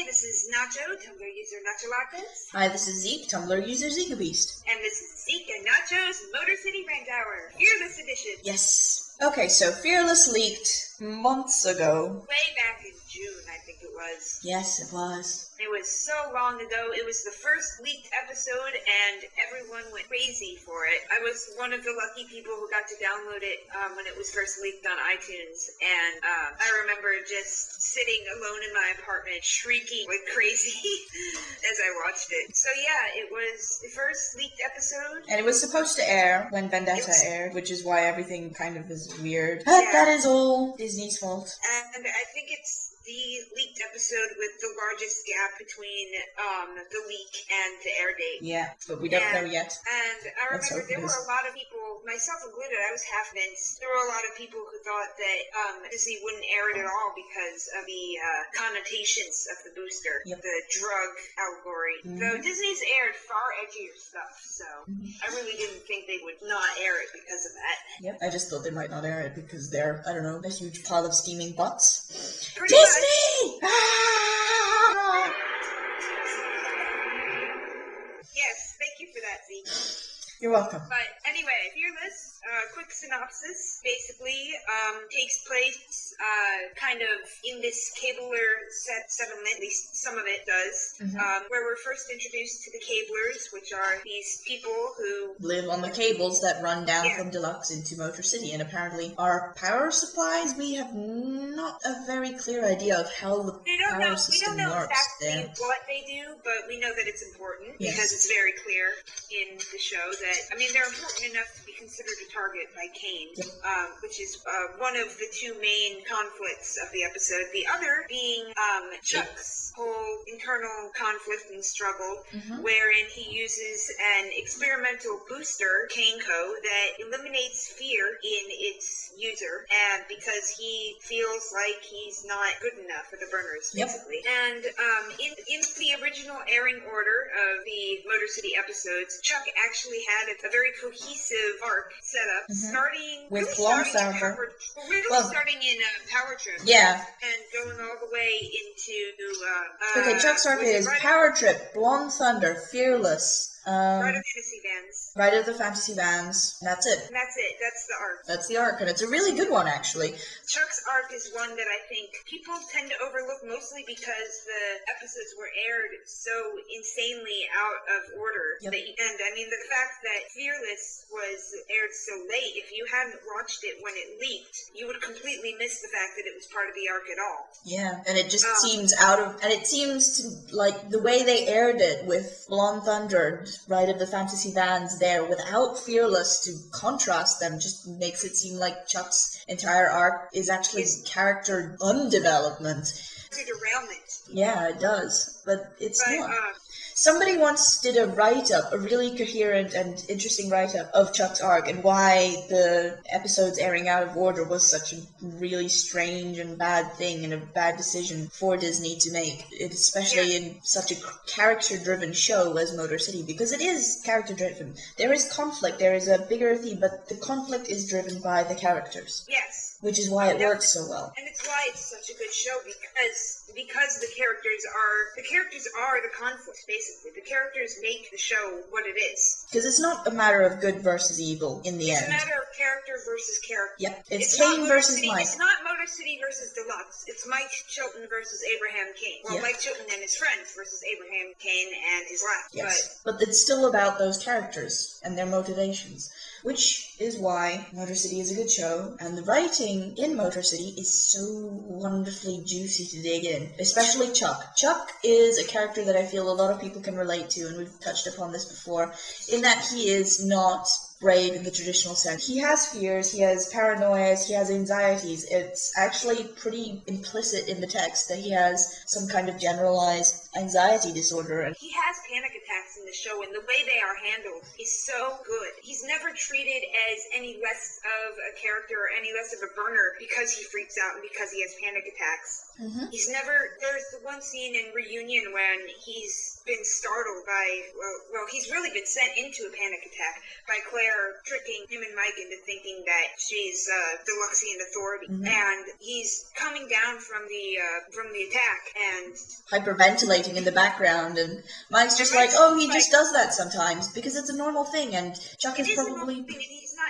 this is Nacho, Tumblr user Nacho Lacus. Hi, this is Ziek, Tumblr user Ziek. And this is Ziek and Nacho's Motorcity Rant Hour, Fearless Edition. Yes. Okay, so Fearless leaked months ago. Way back in June, I think it was. Yes, it was. It was so long ago. It was the first leaked episode, and everyone went crazy for it. I was one of the lucky people who got to download it when it was first leaked on iTunes, and I remember just sitting alone in my apartment, shrieking like crazy as I watched it. So yeah, it was the first leaked episode. And it was supposed to air when Vendetta aired, which is why everything kind of is weird. But that is all Disney's fault. And I think it's the leaked episode with the largest gap between the leak and the air date. Yeah, but we don't know yet. And I remember there were a lot of people, myself included, I was half convinced. There were a lot of people who thought that Disney wouldn't air it at all because of the connotations of the booster, the drug allegory. Though Disney's aired far edgier stuff, so I really didn't think they would not air it because of that. Yep, I just thought they might not air it because they're, I don't know, a huge pile of steaming butts. Pretty Disney! Yes, thank you for that, Zeke. You're welcome. But anyway, Fearless, quick synopsis, basically takes place kind of in this Cabler settlement, at least some of it does, where we're first introduced to the Cablers, which are these people who live on the cables that run down from Deluxe into Motor City, and apparently our power supplies, we have not a very clear idea of how the power system works. We don't know exactly what they do, but we know that it's important because it's very clear in the show that, I mean, they're important enough to be considered a target by Kane, which is one of the two main conflicts of the episode. The other being Chuck's whole internal conflict and struggle, wherein he uses an experimental booster, Kaneco, that eliminates fear in its user, and because he feels like he's not good enough for the burners, basically. And in the original airing order of the Motor City episodes, Chuck actually had a very cohesive arc set up, starting in Power Trip. Yeah. And going all the way into okay, Chuck's arc is Power Trip, Blonde Thunder, Fearless, Ride of Fantasy Vans. Ride of the Fantasy Vans. That's it. That's it. That's the arc. That's the arc, and it's a really good one, actually. Chuck's arc is one that I think people tend to overlook, mostly because the episodes were aired so insanely out of order. And I mean, the fact that Fearless was aired so late, if you hadn't watched it when it leaked, you would completely miss the fact that it was part of the arc at all. Yeah, and it just seems out of, and it seems to, like, the way they aired it with Blonde Thunder, Ride of the Fantasy Vans there, without Fearless to contrast them, just makes it seem like Chuck's entire arc is actually character undevelopment. It's a derailment. Yeah, it does, but it's not. Somebody once did a write-up, a really coherent and interesting write-up of Chuck's arc and why the episodes airing out of order was such a really strange and bad thing and a bad decision for Disney to make, especially in such a character-driven show as Motor City, because it is character-driven. There is conflict, there is a bigger theme, but the conflict is driven by the characters. Yes. Which is why it works so well. And it's why it's such a good show, because the characters are the conflict, basically. The characters make the show what it is. Because it's not a matter of good versus evil in the end. It's a matter of character versus character. Yep. It's Kane versus Mike. It's not Motor City versus Deluxe. It's Mike Chilton versus Abraham Kane. Well, Mike Chilton and his friends versus Abraham Kane and his wife. Yes. But it's still about those characters and their motivations. Which is why Motor City is a good show, and the writing in Motor City is so wonderfully juicy to dig in, especially Chuck. Chuck is a character that I feel a lot of people can relate to, and we've touched upon this before, in that he is not brave in the traditional sense. He has fears, he has paranoias, he has anxieties. It's actually pretty implicit in the text that he has some kind of generalized anxiety disorder. He has panic attacks in the show, and the way they are handled is so good. He's never treated as any less of a character or any less of a burner because he freaks out and because he has panic attacks. He's never, there's the one scene in Reunion when he's been startled by, well, he's really been sent into a panic attack by Claire are tricking him and Mike into thinking that she's Deluxian authority, and he's coming down from the attack and hyperventilating in the background, and Mike's just like, oh, he just does that sometimes because it's a normal thing, and Chuck is probably.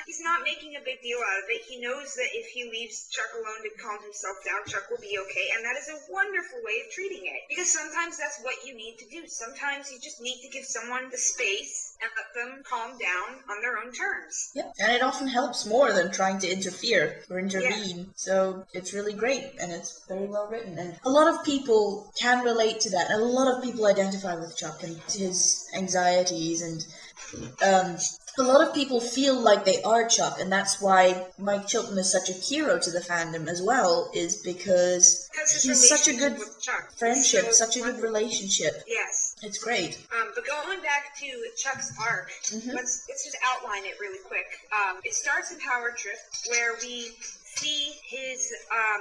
He's not making a big deal out of it. He knows that if he leaves Chuck alone to calm himself down, Chuck will be okay, and that is a wonderful way of treating it. Because sometimes that's what you need to do. Sometimes you just need to give someone the space and let them calm down on their own terms. Yep, and it often helps more than trying to interfere or intervene. Yeah. So it's really great, and it's very well written. And a lot of people can relate to that, and a lot of people identify with Chuck and his anxieties, and a lot of people feel like they are Chuck, and that's why Mike Chilton is such a hero to the fandom as well, is because he's such a good friendship, such a good relationship. Yes. It's great. But going back to Chuck's arc, let's just outline it really quick. It starts in Power Trip, where we see his,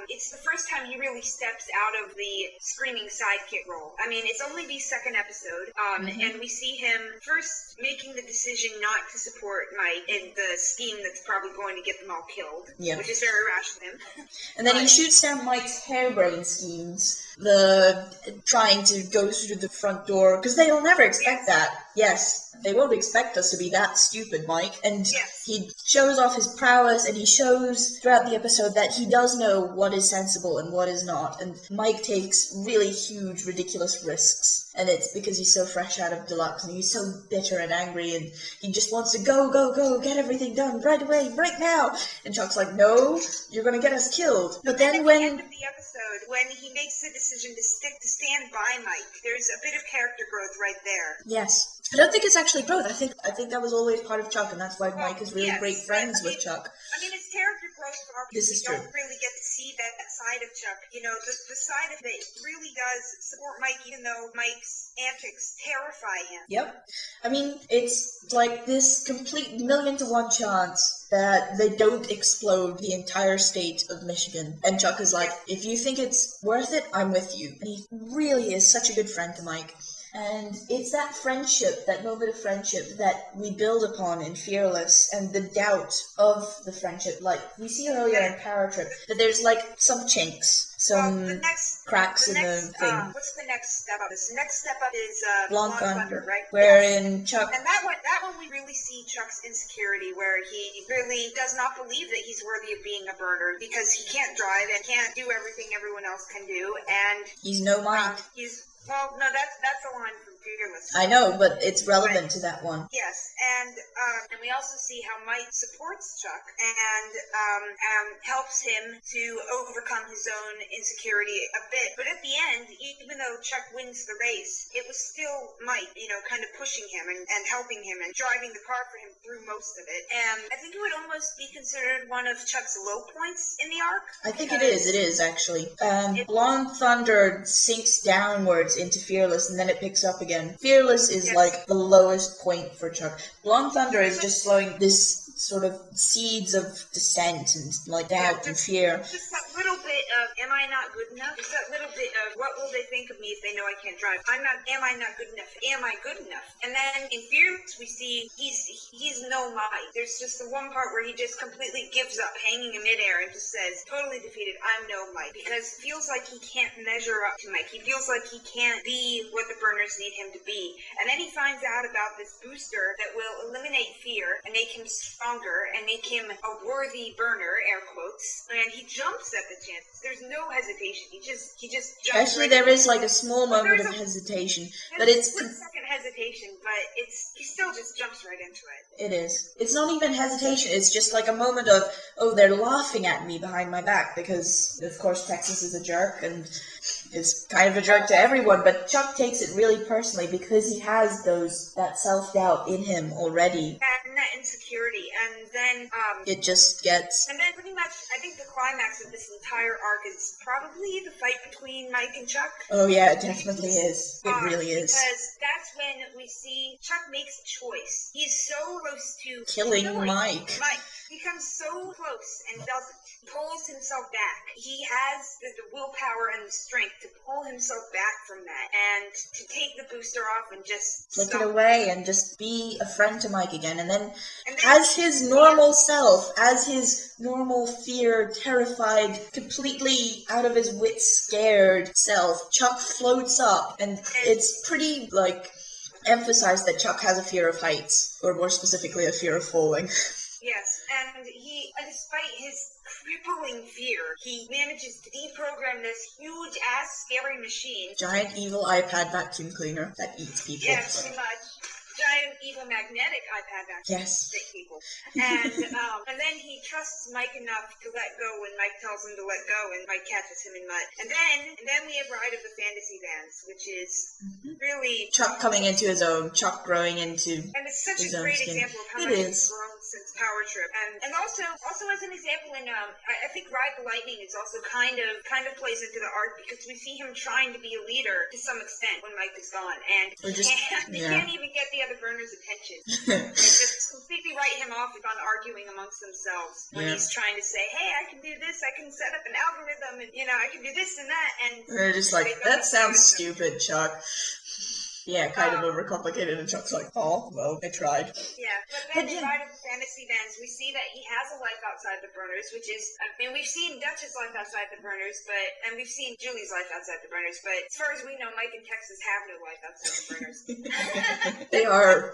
it's the first time he really steps out of the screaming sidekick role. I mean, it's only the second episode, and we see him first making the decision not to support Mike in the scheme that's probably going to get them all killed, which is very rash of him. And then he shoots down Mike's harebrained schemes, trying to go through the front door, because they'll never expect that. Yes, they won't expect us to be that stupid, Mike. And he shows off his prowess, and he shows throughout the episode that he does know what is sensible and what is not. And Mike takes really huge, ridiculous risks. And it's because he's so fresh out of Deluxe, and he's so bitter and angry, and he just wants to go, get everything done right away, right now. And Chuck's like, no, you're going to get us killed. But then at the end of the episode, when he makes the decision to stand by Mike, there's a bit of character growth right there. Yes. I don't think it's actually growth. I think that was always part of Chuck, and that's why Mike is really great friends with Chuck. I mean, it's character growth for our people. We don't really get to see that side of Chuck. You know, the side of it really does support Mike, even though Mike's antics terrify him. Yep. I mean, it's like this complete 1,000,000 to 1 chance that they don't explode the entire state of Michigan. And Chuck is like, if you think it's worth it, I'm with you. And he really is such a good friend to Mike. And it's that friendship, that moment of friendship that we build upon in Fearless, and the doubt of the friendship. Like, we see earlier in Power Trip that there's like some chinks, some cracks in the thing. What's the next step up? The next step up is Blonde Thunder, right? Wherein Chuck... And that one we really see Chuck's insecurity, where he really does not believe that he's worthy of being a burner, because he can't drive and can't do everything everyone else can do, and... He's no Mike. Well, no, that's a line from Fearless. I know, but it's relevant to that one. Yes, and we also see how Mike supports Chuck and helps him to overcome his own insecurity a bit. But at the end, even though Chuck wins the race, it was still Mike, kind of pushing him and helping him and driving the car for him through most of it. And I think it would almost be considered one of Chuck's low points in the arc. I think it is actually. Blonde Thunder sinks downwards into Fearless, and then it picks up again. Fearless is like the lowest point for Chuck. Blonde Thunder is just slowing this sort of seeds of dissent and like doubt and fear. Just that little bit of, am I not good enough? Just that little bit of, what will they think of me if they know I can't drive? Am I not good enough? Am I good enough? And then in Fearless, we see he's no Mike. There's just the one part where he just completely gives up, hanging in midair, and just says, totally defeated, I'm no Mike. Because it feels like he can't measure up to Mike. He feels like he can't be what the burners need him to be. And then he finds out about this booster that will eliminate fear and make him stronger and make him a worthy burner, air quotes. And he jumps at the chance. There's no hesitation. He just jumps. Actually, there is like a small moment of hesitation, but it's split-second hesitation, but he still just jumps right into it. It is. It's not even hesitation. It's just like a moment of, oh, they're laughing at me behind my back, because of course Texas is a jerk and is kind of a jerk to everyone, but Chuck takes it really personally because he has that self-doubt in him already. And that insecurity, and then it just gets... And then pretty much, I think the climax of this entire arc is probably the fight between Mike and Chuck. Oh yeah, it definitely is. It really is. Because that's when we see Chuck makes a choice. He's so close to... killing Mike. Mike. He comes so close and doesn't. pulls himself back. He has the willpower and the strength to pull himself back from that and to take the booster off and just Flick stop it away and just be a friend to Mike again. And then And then as his normal self, as his normal fear, terrified, completely out of his wits, scared self, Chuck floats up, and it's pretty, like, emphasized that Chuck has a fear of heights, or more specifically, a fear of falling. Yes, and despite his crippling fear, he manages to deprogram this huge-ass scary machine. Giant evil iPad vacuum cleaner that eats people. Yeah, pretty much. Giant evil magnetic iPad vacuum Yes. that people. And then he trusts Mike enough to let go when Mike tells him to let go, and Mike catches him in mud. And then we have Ride of the Fantasy Vans, which is really Chuck coming into his own, Chuck growing into and it's such his a own great skin. example of how It much is. it's grown since Power Trip. And also as an example in I think Ride the Lightning is also kind of plays into the art because we see him trying to be a leader to some extent when Mike is gone, and he can't even get the other burners' attention. And just completely write him off on arguing amongst themselves when he's trying to say, hey, I can do this, I can set up an algorithm, and I can do this and that, and they're just like, that sounds stupid, Chuck. Yeah, kind of overcomplicated, and Chuck's like, oh, well, I tried. Yeah, but then in Ride of the Fantasy Vans, we see that he has a life outside the burners, which is, I mean, we've seen Dutch's life outside the burners, and we've seen Julie's life outside the burners, but as far as we know, Mike and Texas have no life outside the burners. They are.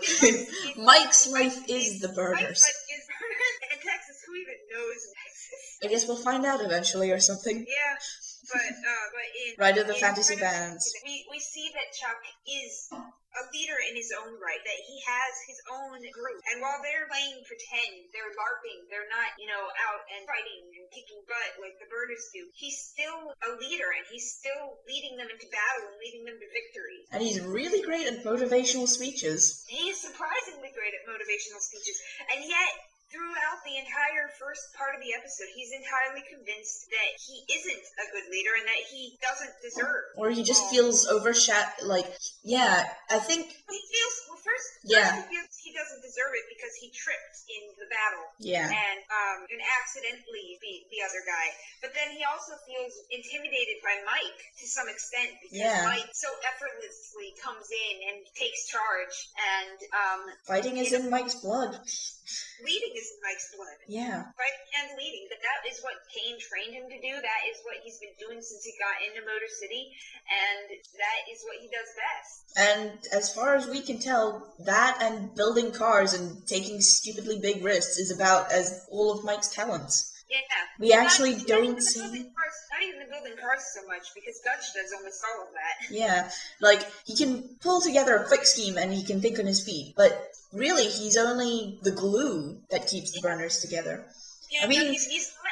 Mike's life is the burners. Mike's life is burners, and Texas, who even knows Texas? I guess we'll find out eventually or something. Yeah. But in Ride of the Fantasy Ride of- Vans. we see that Chuck is a leader in his own right, that he has his own group. And while they're playing pretend, they're LARPing, they're not, out and fighting and kicking butt like the Burners do, he's still a leader, and he's still leading them into battle and leading them to victory. And he's really great at motivational speeches. He is surprisingly great at motivational speeches, and yet throughout the entire first part of the episode, he's entirely convinced that he isn't a good leader and that he doesn't deserve. Or he just feels overshadowed, I think... He feels, first Yeah. he feels he doesn't deserve it because he tripped in the battle. Yeah. And accidentally beat the other guy. But then he also feels intimidated by Mike to some extent because Mike so effortlessly comes in and takes charge and... Fighting is in Mike's blood. Leading is in Mike's blood. Yeah. Fighting and leading. That is what Kane trained him to do. That is what he's been doing since he got into Motor City. And that is what he does best. And as far as we can tell, that and building cars and taking stupidly big risks is about as all of Mike's talents. Yeah. We actually not don't even see... Not even the building cars so much, because Dutch does almost all of that. Yeah, he can pull together a quick scheme and he can think on his feet, but really he's only the glue that keeps the burners together. Yeah, I mean...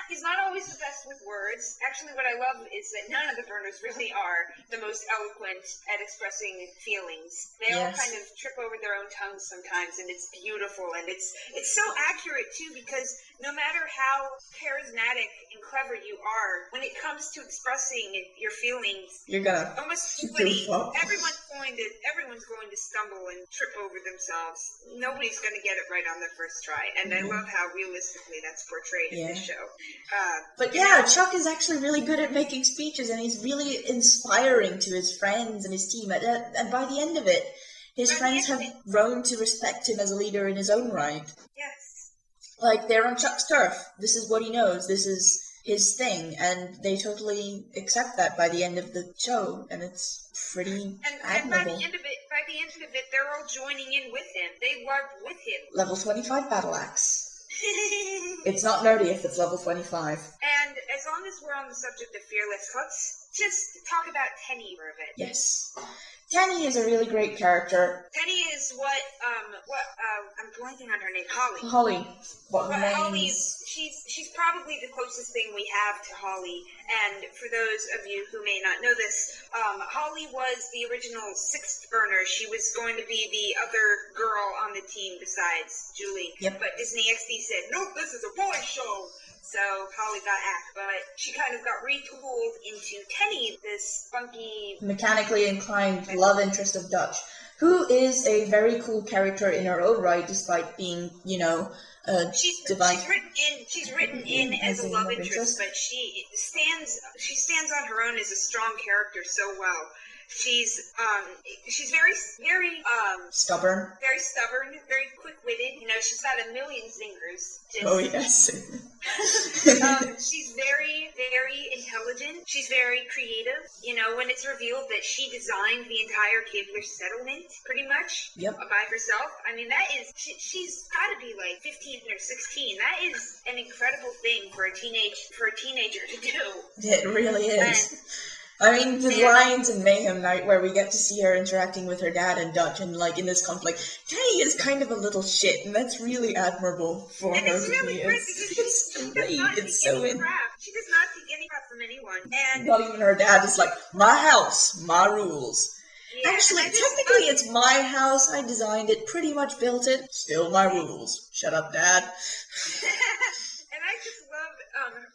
He's not always the best with words. Actually, what I love is that none of the burners really are the most eloquent at expressing feelings. They all kind of trip over their own tongues sometimes, and it's beautiful, and it's so accurate, too, because no matter how charismatic and clever you are, when it comes to expressing your feelings, you're gonna almost everyone's going to stumble and trip over themselves. Nobody's going to get it right on their first try, and I love how realistically that's portrayed in this show. But Chuck is actually really good at making speeches, and he's really inspiring to his friends and his team. And by the end of it, his friends have grown to respect him as a leader in his own right. Yes. They're on Chuck's turf. This is what he knows. This is his thing, and they totally accept that by the end of the show, and it's pretty admirable. And by the end of it, they're all joining in with him. They work with him. Level 25 battle axe. It's not nerdy if it's level 25. And as long as we're on the subject of fearless, let's just talk about Tenny for a bit. Yes. Tenny is a really great character. Tenny is what I'm blanking on her name. Holly. Holly. Holly is, she's probably the closest thing we have to Holly. And for those of you who may not know this, Holly was the original sixth burner. She was going to be the other girl on the team besides Julie. Yep. But Disney XD said, nope, this is a boy show. So Holly got axed, but she kind of got retooled into Tenny, this funky... mechanically inclined love interest of Dutch, who is a very cool character in her own right, despite being, She's divine. She's written in as a love interest, but she stands on her own as a strong character so well. She's very Stubborn. very stubborn, very quick-witted. She's got a million zingers. Oh yes. She's very, very intelligent. She's very creative. When it's revealed that she designed the entire Keebler settlement, pretty much, by herself. I mean, that is, she's got to be like 15 or 16. That is an incredible thing for a teenager to do. It really is. I mean, the lines in Mayhem Night where we get to see her interacting with her dad and Dutch, and in this conflict, Teddy is kind of a little shit, and that's really admirable for her. It's really great because she does not take any crap. She does not take any crap from anyone. And not even her dad is like, my house, my rules. Yeah, actually, technically it's my house, I designed it, pretty much built it, still my rules. Shut up, Dad. And I just love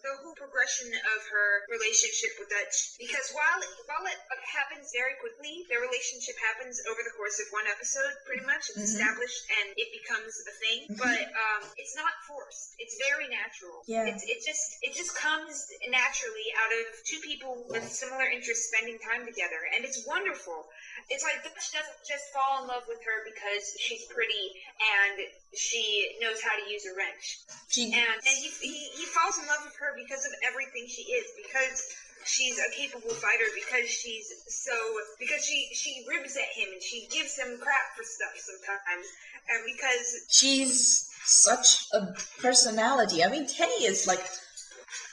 the whole progression of her relationship with Dutch, because while it happens very quickly, their relationship happens over the course of one episode, pretty much. It's established and it becomes a thing, but it's not forced. It's very natural. Yeah. It just comes naturally out of two people with similar interests spending time together, and it's wonderful. It's like Dutch doesn't just fall in love with her because she's pretty and she knows how to use a wrench. And he falls in love with her because of everything she is, because she's a capable fighter, because she ribs at him and she gives him crap for stuff sometimes, and because she's such a personality. I mean, Teddy is like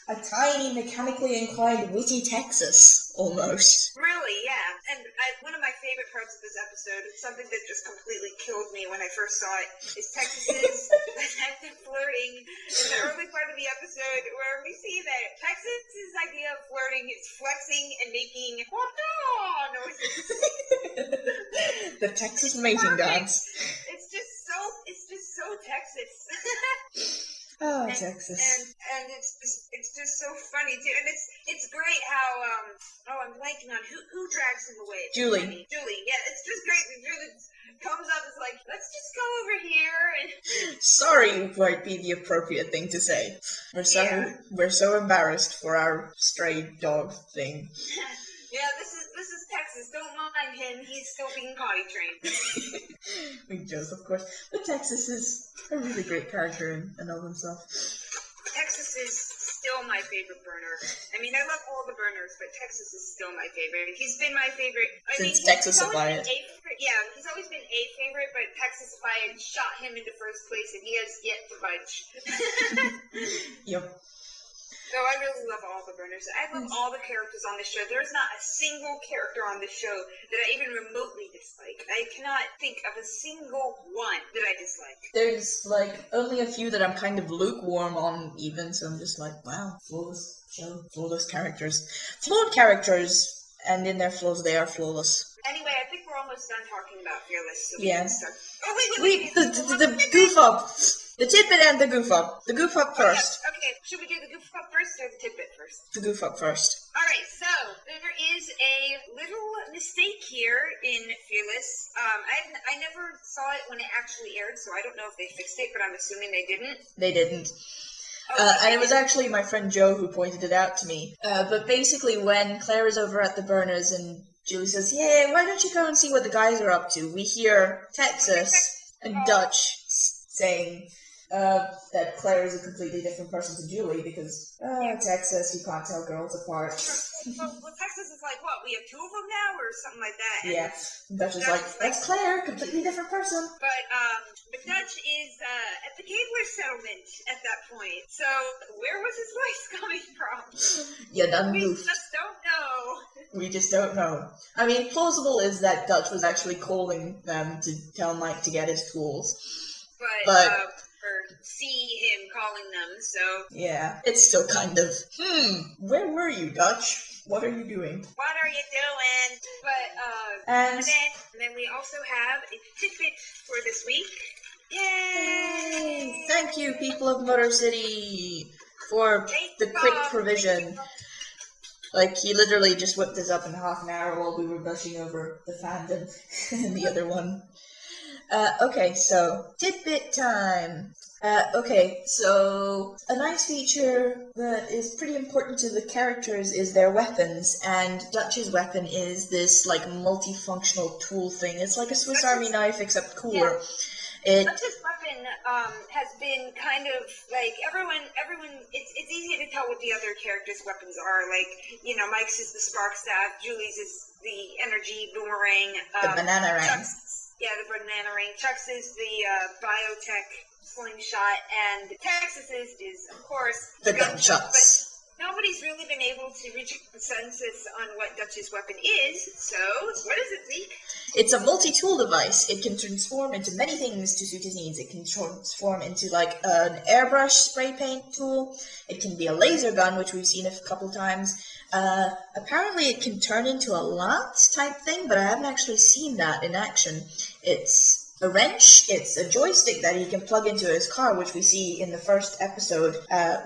a tiny, mechanically inclined, witty Texas, almost. Really, yeah. And one of my favorite parts of this episode, something that just completely killed me when I first saw it, is Texas's attempted flirting in the early part of the episode, where we see that Texas's idea of flirting is flexing and making wah noises. The Texas mating dance. It's just so Texas. Oh, Texas. And it's just so funny too, and it's great how I'm blanking on who drags him away. Julie, yeah, it's just great that Julie comes up and is like, let's just go over here and. Sorry might be the appropriate thing to say. We're so embarrassed for our stray dog thing. Yeah, this is Texas. Don't mind him. He's still being potty trained. We joke, of course. But Texas is a really great character in and of himself. Texas is still my favorite burner. I mean, I love all the burners, but Texas is still my favorite. He's been my favorite. Since Texas Defiant. Yeah, he's always been a favorite, but Texas Defiant shot him into first place, and he has yet to budge. Yep. So I really love all the burners. I love all the characters on the show. There's not a single character on the show that I even remotely dislike. I cannot think of a single one that I dislike. There's only a few that I'm kind of lukewarm on even, so I'm just like, wow, flawless show, flawless characters. Flawed characters, and in their flaws they are flawless. Anyway, I think we're almost done talking about Fearless. So Oh, wait. The goof up. The tidbit and the goof up. The goof up first. Okay, should we do the goof up first or the tidbit first? The goof up first. Alright, so there is a little mistake here in Fearless. I never saw it when it actually aired, so I don't know if they fixed it, but I'm assuming they didn't. They didn't. Okay. And it was actually my friend Joe who pointed it out to me. But basically when Claire is over at the burners and Julie says, yeah, why don't you go and see what the guys are up to? We hear Texas and Dutch saying that Claire is a completely different person to Julie because, Texas, you can't tell girls apart. Well, Texas is like, what, we have two of them now, or something like that? And yeah, Dutch is like, that's Claire, completely different person. But Dutch is at the Keebler settlement at that point, so where was his voice coming from? Yeah, done We goofed. just don't know. We just don't know. I mean, plausible is that Dutch was actually calling them to tell Mike to get his tools. But or see him calling them, so. Yeah, it's still kind of, where were you, Dutch? What are you doing? What are you doing? But, and then we also have a tidbit for this week. Yay! Thank you, people of Motor City, for the quick provision. Like, he literally just whipped this up in half an hour while we were gushing over the fandom and the other one. Okay, so tidbit time. Okay, so a nice feature that is pretty important to the characters is their weapons, and Dutch's weapon is this like multifunctional tool thing. It's like a Swiss Army knife except cooler. Dutch's weapon has been kind of like everyone. It's easy to tell what the other characters' weapons are. Like, you know, Mike's is the spark staff, Julie's is the energy boomerang, The banana ring. The banana ring. Chuck's is the biotech slingshot, and Texas's is, of course, The gunshots. But nobody's really been able to reach a consensus on what Dutch's weapon is. So, what is it, Zeke? It's a multi-tool device. It can transform into many things to suit his needs. It can transform into like an airbrush spray paint tool. It can be a laser gun, which we've seen a couple times. Apparently it can turn into a lance type thing, but I haven't actually seen that in action. It's a wrench, it's a joystick that he can plug into his car, which we see in the first episode,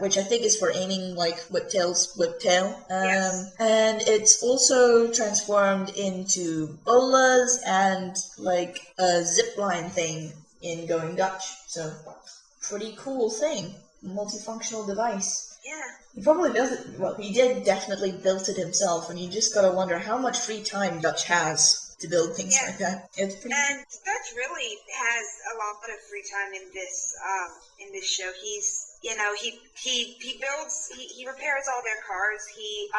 which I think is for aiming like whiptail. Yes. And it's also transformed into bolas and like a zipline thing in Going Dutch. So, pretty cool thing. Multifunctional device. Yeah. He probably built it, well, he did definitely built it himself, and you just gotta wonder how much free time Dutch has to build things like that. It's pretty. And Dutch really has a lot of free time in this show. He's, you know, he builds, he repairs all their cars. He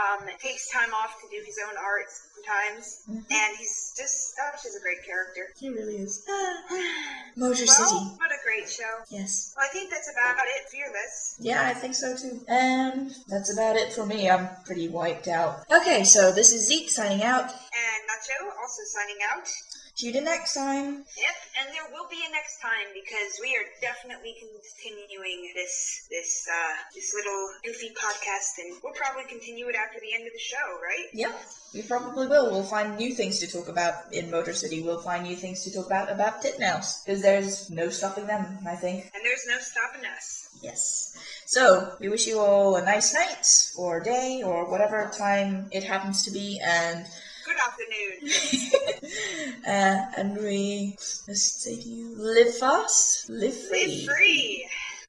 takes time off to do his own art sometimes, and he's just Dutch is a great character. He really is. Motor City. What a great show. Yes. Well, I think that's about it for your list. Yeah, I think so too. And that's about it for me. I'm pretty wiped out. Okay, so this is Zeke signing out. And Nacho also signing out. See you next time. Yep, and there will be a next time because we are definitely continuing this little goofy podcast, and we'll probably continue it after the end of the show, right? Yep, we probably will. We'll find new things to talk about in Motor City. We'll find new things to talk about Titmouse, because there's no stopping them, I think. And there's no stopping us. Yes. So, we wish you all a nice night, or day, or whatever time it happens to be, and good afternoon. And we must say to you, live fast, live free. Live free.